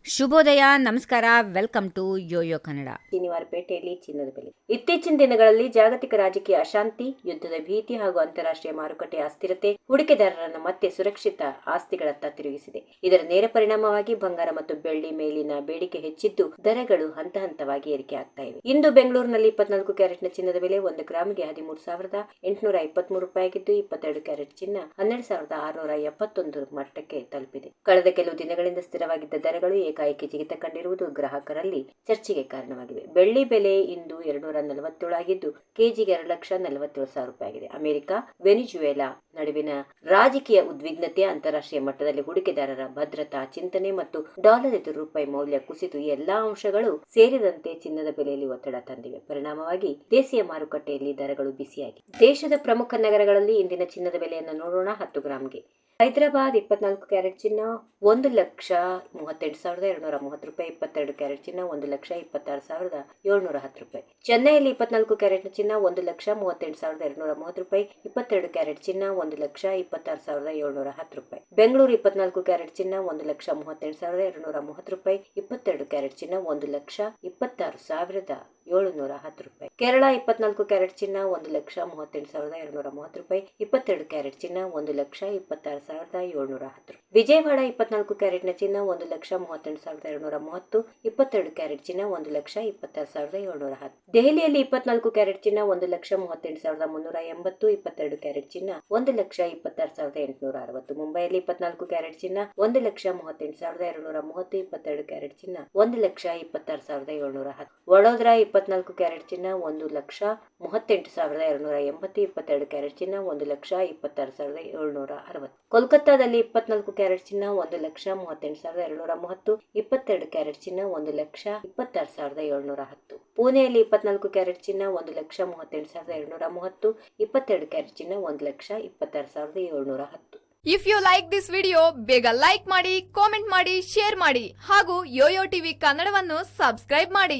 ಶುಭೋದಯ, ನಮಸ್ಕಾರ, welcome to Yoyo Kannada. ಶನಿವಾರಪೇಟೆಯಲ್ಲಿ ಚಿನ್ನದ ಬೆಲೆ. ಇತ್ತೀಚಿನ ದಿನಗಳಲ್ಲಿ ಜಾಗತಿಕ ರಾಜಕೀಯ ಅಶಾಂತಿ, ಯುದ್ಧದ ಭೀತಿ ಹಾಗೂ ಅಂತಾರಾಷ್ಟ್ರೀಯ ಮಾರುಕಟ್ಟೆಯ ಅಸ್ಥಿರತೆ ಹೂಡಿಕೆದಾರರನ್ನು ಮತ್ತೆ ಸುರಕ್ಷಿತ ಆಸ್ತಿಗಳತ್ತ ತಿರುಗಿಸಿದೆ. ಇದರ ನೇರ ಪರಿಣಾಮವಾಗಿ ಬಂಗಾರ ಮತ್ತು ಬೆಳ್ಳಿ ಮೇಲಿನ ಬೇಡಿಕೆ ಹೆಚ್ಚಿದ್ದು ದರಗಳು ಹಂತ ಹಂತವಾಗಿ ಏರಿಕೆ ಆಗ್ತಾ ಇವೆ. ಇಂದು ಬೆಂಗಳೂರಿನಲ್ಲಿ 24 ಕ್ಯಾರೆಟ್ನ ಚಿನ್ನದ ಬೆಲೆ 1 ಗ್ರಾಮ್ಗೆ 13,823 ರೂಪಾಯಿ ಆಗಿದ್ದು, 22 ಕ್ಯಾರೆಟ್ ಚಿನ್ನ 12,671 ಮಟ್ಟಕ್ಕೆ ತಲುಪಿದೆ. ಕಳೆದ ಕೆಲವು ದಿನಗಳಿಂದ ಸ್ಥಿರವಾಗಿದ್ದ ದರಗಳು ಏಕಾಏಕಿ ಜಿಗಿತ ಕಂಡಿರುವುದು ಗ್ರಾಹಕರಲ್ಲಿ ಚರ್ಚೆಗೆ ಕಾರಣವಾಗಿವೆ. ಬೆಳ್ಳಿ ಬೆಲೆ ಇಂದು 247 ಆಗಿದ್ದು, ಕೆಜಿಗೆ 2,47,000 ರೂಪಾಯಿ ಆಗಿದೆ. ಅಮೆರಿಕ, ವೆನಿಜುವೆಲಾ ನಡುವಿನ ರಾಜಕೀಯ ಉದ್ವಿಗ್ನತೆ, ಅಂತಾರಾಷ್ಟ್ರೀಯ ಮಟ್ಟದಲ್ಲಿ ಹೂಡಿಕೆದಾರರ ಭದ್ರತಾ ಚಿಂತನೆ ಮತ್ತು ಡಾಲರ್ ಎದುರು ರೂಪಾಯಿ ಮೌಲ್ಯ ಕುಸಿದು ಈ ಎಲ್ಲಾ ಅಂಶಗಳು ಸೇರಿದಂತೆ ಚಿನ್ನದ ಬೆಲೆಯಲ್ಲಿ ಒತ್ತಡ ತಂದಿವೆ. ಪರಿಣಾಮವಾಗಿ ದೇಶೀಯ ಮಾರುಕಟ್ಟೆಯಲ್ಲಿ ದರಗಳು ಬಿಸಿಯಾಗಿವೆ. ದೇಶದ ಪ್ರಮುಖ ನಗರಗಳಲ್ಲಿ ಇಂದಿನ ಚಿನ್ನದ ಬೆಲೆಯನ್ನು ನೋಡೋಣ. 10 ಗ್ರಾಮ್ಗೆ ಹೈದರಾಬಾದ್ 24 ಕ್ಯಾರೆಟ್ ಚಿನ್ನ 1,38,230 ರೂಪಾಯಿ. 22 ಕ್ಯಾರೆಟ್ ಚಿನ್ನ 1,26,710 ರೂಪಾಯಿ. ಚೆನ್ನೈಯಲ್ಲಿ 24 ಕ್ಯಾರೆಟ್ ಚಿನ್ನ 1,38,230 ರೂಪಾಯಿ. 22 ಕ್ಯಾರೆಟ್ ಚಿನ್ನ 1,26,710 ರೂಪಾಯಿ. ಬೆಂಗಳೂರು 24 ಕ್ಯಾರೆಟ್ ಚಿನ್ನ 1,38,230 ರೂಪಾಯಿ. 22 ಕ್ಯಾರೆಟ್ ಚಿನ್ನ 1,26,710 ರೂಪಾಯಿ. ಕೇರಳ 24 ಕ್ಯಾರೆಟ್ ಚಿನ್ನ 1,38,230 ರೂಪಾಯಿ. 22 ಕ್ಯಾರೆಟ್ ಚಿನ್ನ 1,26,710 ರೂಪಾಯಿ. ವಿಜಯವಾಡ 24 ಕ್ಯಾರೆಟ್ನ ಚಿನ್ನ 1,38,230. 22 ಕ್ಯಾರೆಟ್ ಚಿನ್ನ 1,26,710. ದೆಹಲಿಯಲ್ಲಿ 24 ಕ್ಯಾರೆಟ್ ಚಿನ್ನ 1,38,380. 22 ಕ್ಯಾರೆಟ್ ಚಿನ್ನ 1,26,860. ಮುಂಬೈಯಲ್ಲಿ 24 ಕ್ಯಾರೆಟ್ ಚಿನ್ನ 1,38,230. 22 ಕ್ಯಾರೆಟ್ ಚಿನ್ನ 1,26,710. ವಡೋದರ 24 ಕ್ಯಾರೆಟ್ ಚಿನ್ನ 1,38,280. 22 ಕ್ಯಾರೆಟ್ ಚಿನ್ನ 1,26,760. ಕೋಲ್ಕತ್ತಾದಲ್ಲಿ 24 ಕ್ಯಾರೆಟ್ ಚಿನ್ನ 1,38,230. 22 ಕ್ಯಾರೆಟ್ ಚಿನ್ನ 1,26,710. ಪುಣೆಯಲ್ಲಿ 24 ಕ್ಯಾರೆಟ್ ಚಿನ್ನ 1,38,230. 22 ಕ್ಯಾರೆಟ್ ಚಿನ್ನ 1,26,710. If you like this video, ಬೇಗ ಲೈಕ್ ಮಾಡಿ, ಕಾಮೆಂಟ್ ಮಾಡಿ, ಶೇರ್ ಮಾಡಿ ಹಾಗೂ ಯೋಯೋ ಟಿವಿ ಕನ್ನಡವನ್ನು ಸಬ್ಸ್ಕ್ರೈಬ್ ಮಾಡಿ.